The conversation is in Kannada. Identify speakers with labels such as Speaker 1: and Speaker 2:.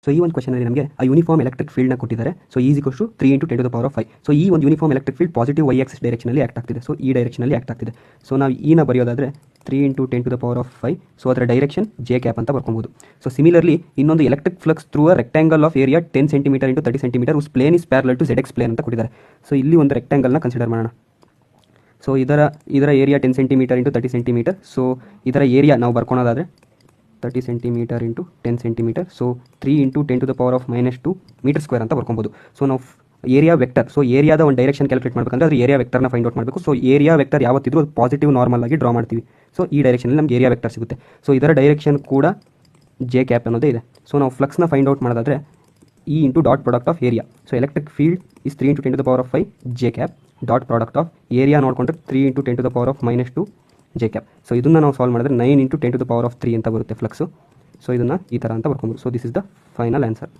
Speaker 1: ಸೊ ಈ ಒಂದು ಕ್ವಶನಲ್ಲಿ ನಮಗೆ ಆ ಯೂನಿಫಾರ್ಮ್ ಎಲೆಕ್ಟ್ರಿಕ್ ಫೀಲ್ಡ್ನ ಕೊಟ್ಟಿದ್ದಾರೆ. So is equals to 3 × 10⁵. So ಈ ಒಂದು uniform electric field positive Y axis ಡೈರೆಕ್ಷನಲ್ಲಿ ಆಕ್ಟ್ ಆಗ್ತಿದೆ. ಸೊ ಈ ಡೈರೆಕ್ಷನಲ್ಲಿ ಆಕ್ಟ್ ಆಗ್ತಿದೆ. ಸೊ ನಾವು ಈನ ಬರೆಯೋದಾದರೆ 3 × 10⁵. ಸೊ ಅದರ ಡೈರೆಕ್ಷನ್ ಜೆ ಕ್ಯಾಪ್ ಅಂತ ಬರ್ಕೊಬೋದು. ಸೊ ಸಿಮಿಲರ್ಲಿ ಇನ್ನೊಂದು electric flux through a rectangle of area 10 centimetre × 30 centimetre us plane is parallel to ZX plane ಅಂತ ಕೊಟ್ಟಿದ್ದಾರೆ. ಸೊ ಇಲ್ಲಿ ಒಂದು ರೆಕ್ಟಾಂಗಲ್ನ ಕನ್ಸಿಡರ್ ಮಾಡೋಣ. ಸೊ ಇದರ ಏರಿಯಾ 10 ಸೆಂಟಿಮೀಟರ್ × 30 ಸೆಂಟಿಮೀಟರ್. ಸೊ ಇದರ ಏರಿಯಾ ನಾವು ಬರ್ಕೊಳೋದಾದರೆ 30 centimetre × 10 centimetre. So 3 × 10⁻² metre square ಅಂತ ಬರ್ಕೊಬೋದು. ಸೊ ನಾವು ಏರಿಯಾ ವೆಕ್ಟರ್, ಸೊ ಏರಿಯಾದ ಒಂದು ಡೈರೆಕ್ಷನ್ ಕ್ಯಾಲ್ಕುಲೇಟ್ ಮಾಡಬೇಕಂದ್ರೆ ಅದು ಏರಿಯಾ ವೆಕ್ಟರ್ನ ಫೈಂಡ್ ಔಟ್ ಮಾಡಬೇಕು. ಸೊ ಏರಿಯಾ ವೆಕ್ಟರ್ ಯಾವತ್ತಿದ್ರೂ ಅದು ಪಾಸಿಟಿವ್ ನಾರ್ಮಲ್ ಆಗಿ ಡ್ರಾ ಮಾಡ್ತೀವಿ. ಸೊ ಈ ಡೈರೆಕ್ಷನಲ್ಲಿ ನಮಗೆ ಏರಿಯಾ ವೆಕ್ಟರ್ ಸಿಗುತ್ತೆ. ಸೊ ಇದರ ಡೈರೆಕ್ಷನ್ ಕೂಡ ಜೆ ಕ್ಯಾಪ್ ಅನ್ನೋದೇ ಇದೆ. ಸೊ ನಾವು ಫ್ಲಕ್ಸ್ನ ಫೈಂಡ್ ಔಟ್ ಮಾಡೋದಾದರೆ E × dot product of area. So electric field is 3 × 10⁵ J cap dot product of area ನೋಡಿಕೊಂಡ್ರೆ 3 × 10⁻² ಜೆ ಕ್ಯಾಪ್. ಸೊ ಇದನ್ನು ನಾವು ಸಾಲ್ವ್ ಮಾಡಿದ್ರೆ 9 × 10⁻³ ಅಂತ ಬರುತ್ತೆ ಫ್ಲಕ್ಸು. ಸೊ ಇದನ್ನು ಈ ಥರ ಅಂತ ಬರ್ಕೊಬೋದು. So this is the final answer.